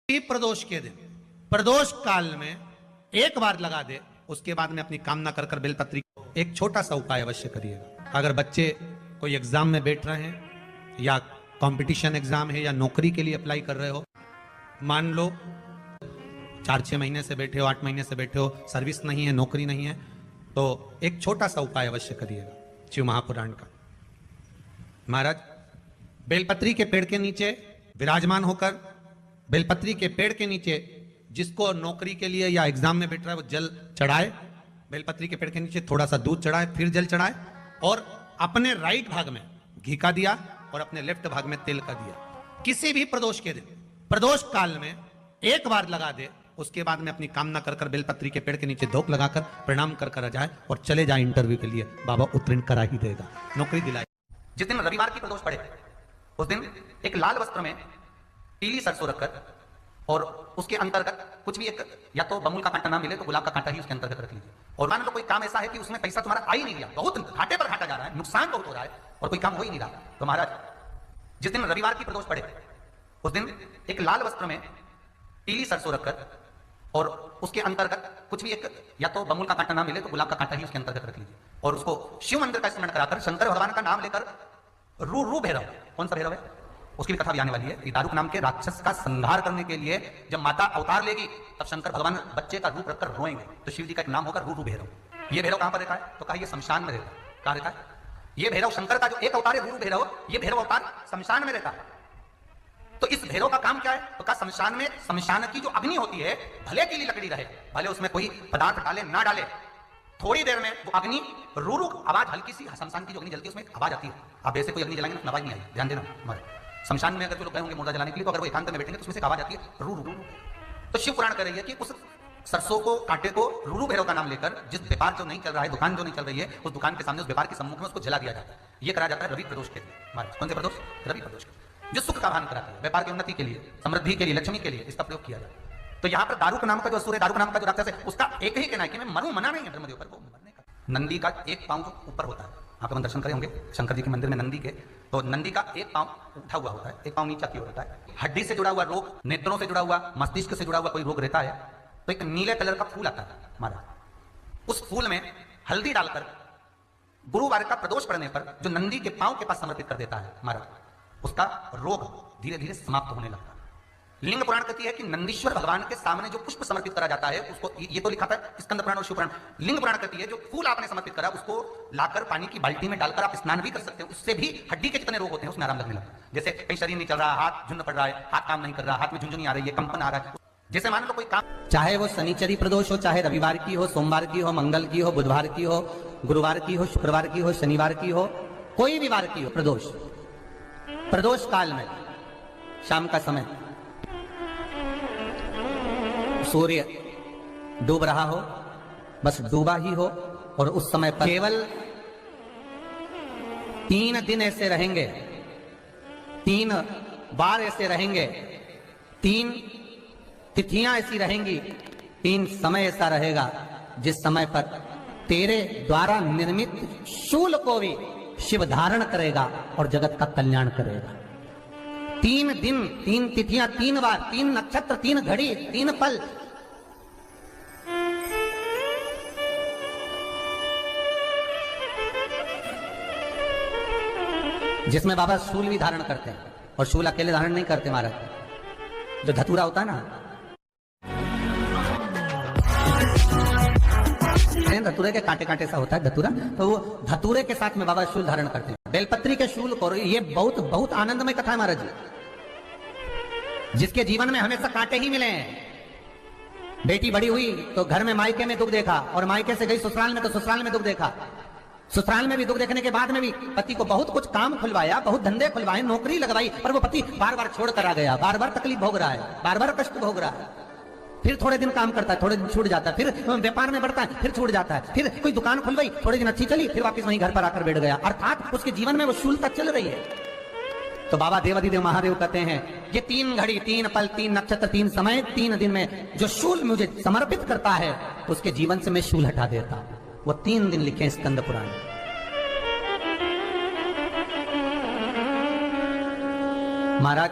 प्रदोष के दिन प्रदोष काल में एक बार लगा दे, उसके बाद में अपनी कामना कर कर बेलपत्री। एक छोटा सा उपाय अवश्य करिएगा। अगर बच्चे कोई एग्जाम में बैठ रहे हैं या कंपटीशन एग्जाम है या नौकरी के लिए अप्लाई कर रहे हो, मान लो 4-6 महीने से बैठे हो, 8 महीने से बैठे हो, सर्विस नहीं है, नौकरी नहीं है, तो एक छोटा सा उपाय अवश्य करिएगा शिव महापुराण का। महाराज बेलपत्री के पेड़ के नीचे विराजमान होकर, बेलपत्री के पेड़ के नीचे जिसको नौकरी के लिए या एग्जाम में बैठ रहा है वो जल चढ़ाए, बेलपत्री के पेड़ के नीचे थोड़ा सा दूध चढ़ाए, फिर जल चढ़ाए और अपने राइट भाग में घी का दिया और अपने लेफ्ट भाग में तेल का दिया। किसी भी प्रदोष के दिन प्रदोष काल में एक बार लगा दे, उसके बाद में अपनी कामना कर कर बेलपत्री के पेड़ के नीचे धूप लगाकर प्रणाम कर कर जाए और चले जाए इंटरव्यू के लिए, बाबा उत्तीर्ण करा ही देगा, नौकरी दिलाए। जिस दिन रविवार की प्रदोष पड़े उस दिन एक लाल वस्त्र में पीली सरसों रखकर और उसके अंतर्गत कुछ भी, एक या तो बमुल का कांटा ना मिले तो गुलाब का कांटा ही उसके अंतर्गत रख लीजिए। और मान लो कोई काम ऐसा है कि उसमें पैसा तुम्हारा आ ही नहीं रहा, बहुत घाटे पर घाटा जा रहा है, नुकसान बहुत हो रहा है और कोई काम हो ही नहीं रहा, तो महाराज जिस दिन रविवार की प्रदोष पड़े उस दिन एक लाल वस्त्र में पीली सरसों रखकर और उसके अंतर्गत कुछ भी, एक या तो बमुल का कांटा ना मिले तो गुलाब का कांटा ही उसके अंतर्गत रख लीजिए और उसको शिव मंदिर का स्मरण कराकर शंकर भगवान का नाम लेकर रू भैरव, कौन सा भैरव है उसकी भी कथा भी आने वाली है। दारुक नाम के राक्षस का संहार करने के लिए जब माता अवतार लेगी तब शंकर भगवान बच्चे का रूप रखकर रोएंगे, तो शिव जी का एक नाम होगा रू भैरव। ये भैरव कहां पर रहता है तो कहा ये शमशान में रहता है। कहां रहता है ये भैरव? शंकर का जो एक अवतार है रू भैरव, ये भैरव अवतार शमशान में रहता है। तो इस भैरव का काम क्या है तो कहा शमशान में, शमशान की जो अग्नि होती है भले के लिए लकड़ी रहे, भले उसमें कोई पदार्थ डाले ना डाले, थोड़ी देर में वो अग्नि रू आवाज, हल्की सी शमशान की जो अग्नि जलती है उसमें आवाज आती है। आप ऐसे कोई अग्नि जलाएंगे ना आवाज नहीं आई, ध्यान देना। हमारे शमशान में अगर जो लोग गए होंगे मुर्दा जलाने के लिए, तो अगर वो एकांत में बैठेंगे तो उसमें से आवाज आती है रू रू। तो शिव पुराण कर रही है कि उस सरसों को, कांटे को रू भैरव का नाम लेकर जिस व्यापार जो नहीं चल रहा है, दुकान जो नहीं चल रही है, उस दुकान के सामने, उस व्यापार के सम्मुख में उसको जला दिया जाता है। ये कराया जाता है रवि प्रदोष के दिन। कौन से प्रदोष? रवि प्रदोष के, जो सुख का भान कराता है, व्यापार की उन्नति के लिए, समृद्धि के लिए, लक्ष्मी के लिए इसका प्रयोग किया जाता है। तो यहाँ पर दारुक नाम का जो असुर है, दारुक नाम का जो राक्षस है, उसका एक ही कहना है कि मैं मरूं, मना नहीं है ब्रह्मदेव पर, वो मरने का। नंदी का एक पांव जो ऊपर होता है, आप दर्शन करे होंगे शंकर जी के मंदिर में नंदी के, तो नंदी का एक पांव उठा हुआ होता है, एक पांव नीचे की ओर होता है। हड्डी से जुड़ा हुआ रोग, नेत्रों से जुड़ा हुआ, मस्तिष्क से जुड़ा हुआ कोई रोग रहता है तो एक नीले कलर का फूल आता है हमारा, उस फूल में हल्दी डालकर गुरुवार का प्रदोष पड़ने पर जो नंदी के पांव के पास समर्पित कर देता है हमारा, उसका रोग धीरे धीरे समाप्त होने लगता है। लिंग पुराण कहती है कि नंदीश्वर भगवान के सामने जो पुष्प समर्पित करा जाता है उसको, ये तो लिखा था स्कंद पुराण और शिव पुराण, लिंग पुराण कहती है जो फूल आपने समर्पित करा उसको लाकर पानी की बाल्टी में डालकर आप स्नान भी कर सकते हो, उससे भी हड्डी के जितने रोग होते हैं उसमें आराम लगने लगता है। जैसे कहीं शरीर नहीं चल रहा, हाथ झुंड पड़ रहा है, हाथ काम नहीं कर रहा, हाथ में झुंझुनी आ रही है, कंपन आ रहा है, जैसे मान लो कोई काम, चाहे वो शनिचरी प्रदोष हो, चाहे रविवार की हो, सोमवार की हो, मंगल की हो, बुधवार की हो, गुरुवार की हो, शुक्रवार की हो, शनिवार की हो, कोई भी वार की हो, प्रदोष, प्रदोष काल में शाम का समय सूर्य डूब रहा हो, बस डूबा ही हो, और उस समय पर केवल 3 दिन ऐसे रहेंगे, 3 बार ऐसे रहेंगे, 3 तिथियां ऐसी रहेंगी, 3 समय ऐसा रहेगा जिस समय पर तेरे द्वारा निर्मित शूल को भी शिव धारण करेगा और जगत का कल्याण करेगा। 3 दिन, 3 तिथियां, 3 बार, 3 नक्षत्र, 3 घड़ी, 3 पल, जिसमें बाबा शूल भी धारण करते हैं, और शूल अकेले धारण नहीं करते महाराज, जो धतूरा होता है ना, धतूरे के कांटे कांटे सा होता है धतूरा, तो वो धतूरे के साथ में बाबा शूल धारण करते हैं। बेलपत्री के शूल को, ये बहुत बहुत आनंदमय कथा है महाराज जी, जिसके जीवन में हमेशा कांटे ही मिले हैं। बेटी बड़ी हुई तो घर में मायके में दुख देखा, और मायके से गई ससुराल में तो ससुराल में दुख देखा, ससुराल में भी दुख देखने के बाद में भी पति को बहुत कुछ काम खुलवाया, बहुत धंधे खुलवाए, नौकरी लगवाई, पर वो पति बार बार छोड़ कर आ गया, बार बार तकलीफ भोग रहा है, बार बार कष्ट भोग रहा है। फिर थोड़े दिन काम करता है, थोड़े दिन छूट जाता है, फिर व्यापार में बढ़ता है, फिर छूट जाता है, फिर कोई दुकान खुलवाई, थोड़े दिन अच्छी चली, फिर वापस वहीं घर पर आकर बैठ गया, अर्थात उसके जीवन में वो शूलता चल रही है। तो बाबा देवाधिदेव महादेव कहते हैं ये 3 घड़ी, 3 पल, 3 नक्षत्र, 3 समय, 3 दिन में जो शूल मुझे समर्पित करता है तो उसके जीवन से मैं शूल हटा देता हूं। वो 3 दिन लिखे स्कंद पुराण। महाराज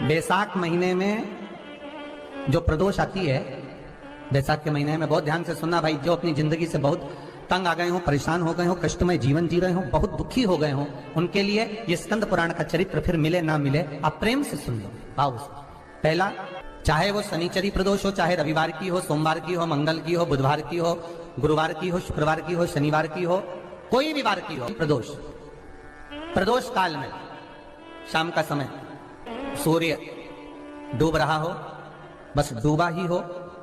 बैसाख महीने में जो प्रदोष आती है, बैसाख के महीने में बहुत ध्यान से सुनना भाई, जो अपनी जिंदगी से बहुत तंग आ गए हो, परेशान हो गए हो, कष्टमय जीवन जी रहे हो, बहुत दुखी हो गए हो, उनके लिए ये स्कंद पुराण का चरित्र फिर मिले ना मिले, आप प्रेम से सुन लो भाव से। पहला, चाहे वो शनिचरी प्रदोष हो, चाहे रविवार की हो, सोमवार की हो, मंगल की हो, बुधवार की हो, गुरुवार की हो, शुक्रवार की हो, शनिवार की हो, कोई भी वार की हो, प्रदोष काल में शाम का समय सूर्य डूब रहा हो, बस डूबा ही हो,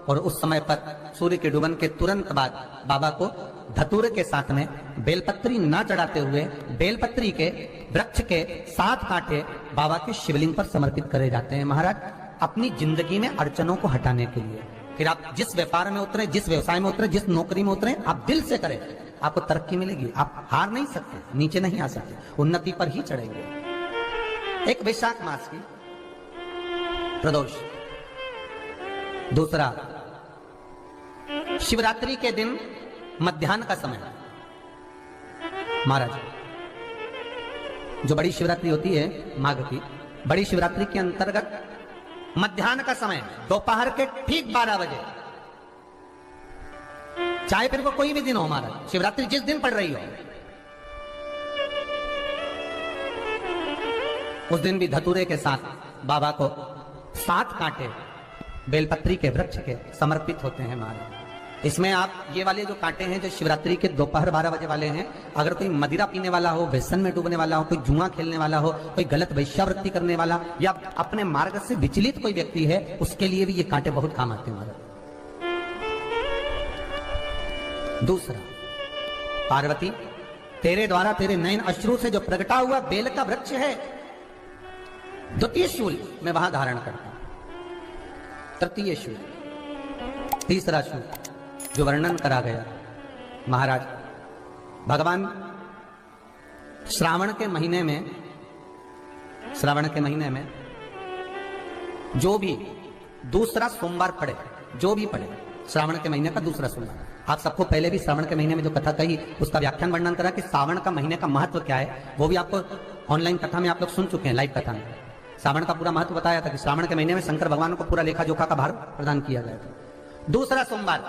और उस समय पर सूर्य के डूबन के तुरंत बाद बाबा को धतूरे के साथ में बेलपत्री ना चढ़ाते हुए बेलपत्री के वृक्ष के 7 कांटे बाबा के शिवलिंग पर समर्पित करे जाते हैं महाराज, अपनी जिंदगी में अड़चनों को हटाने के लिए। फिर आप जिस व्यापार में उतरे, जिस व्यवसाय में उतरे, जिस नौकरी में उतरे, आप दिल से करें, आपको तरक्की मिलेगी। आप हार नहीं सकते, नीचे नहीं आ सकते, उन्नति पर ही चढ़ेंगे। एक वैशाख मास की प्रदोष। दूसरा, शिवरात्रि के दिन मध्याह्न का समय महाराज, जो बड़ी शिवरात्रि होती है माघ की, बड़ी शिवरात्रि के अंतर्गत मध्याह्न का समय दोपहर के ठीक 12 बजे, चाहे फिर वो कोई भी दिन हो महाराज, शिवरात्रि जिस दिन पड़ रही हो, उस दिन भी धतूरे के साथ बाबा को 7 कांटे बेलपत्री के वृक्ष के समर्पित होते हैं महाराज। इसमें आप ये वाले जो कांटे हैं, जो शिवरात्रि के दोपहर 12 बजे वाले हैं, अगर कोई मदिरा पीने वाला हो, व्यसन में डूबने वाला हो, कोई जुआ खेलने वाला हो, कोई गलत वैश्यावृत्ति करने वाला, या अपने मार्ग से विचलित कोई व्यक्ति है, उसके लिए भी ये कांटे बहुत काम आते हैं महाराज। दूसरा, पार्वती तेरे द्वारा तेरे नयन अश्रु से जो प्रगटा हुआ बेल का वृक्ष है, द्वितीय शूल मैं वहां धारण करता हूं, तृतीय शूल, तीसरा शूल जो वर्णन करा गया महाराज, भगवान श्रावण के महीने में जो भी दूसरा सोमवार पड़े, जो भी पड़े श्रावण के महीने का दूसरा सोमवार, आप सबको पहले भी श्रावण के महीने में जो कथा कही उसका व्याख्यान वर्णन करा कि श्रावण का महीने का महत्व क्या है, वो भी आपको ऑनलाइन कथा में आप लोग सुन चुके हैं, लाइव कथा में श्रावण का पूरा महत्व बताया था कि श्रावण के महीने में शंकर भगवान को पूरा लेखा जोखा का भार प्रदान किया गया था। दूसरा सोमवार,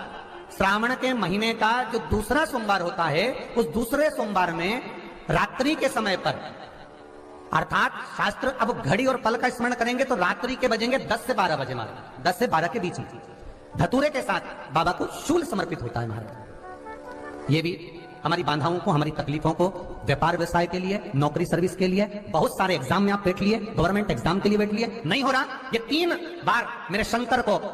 श्रावण के महीने का जो दूसरा सोमवार होता है, उस दूसरे सोमवार में रात्रि के समय पर, अर्थात शास्त्र अब घड़ी और पल का स्मरण करेंगे तो रात्रि के बजेंगे 10 से 12 बजे महाराज, 10 से 12 के बीच में धतूरे के साथ बाबा को शूल समर्पित होता है महाराज। ये भी हमारी बाधाओं को, हमारी तकलीफों को, व्यापार व्यवसाय के लिए, नौकरी सर्विस के लिए, बहुत सारे एग्जाम में आप बैठ लिए, गवर्नमेंट एग्जाम के लिए बैठ लिए, नहीं हो रहा, ये 3 बार मेरे शंकर को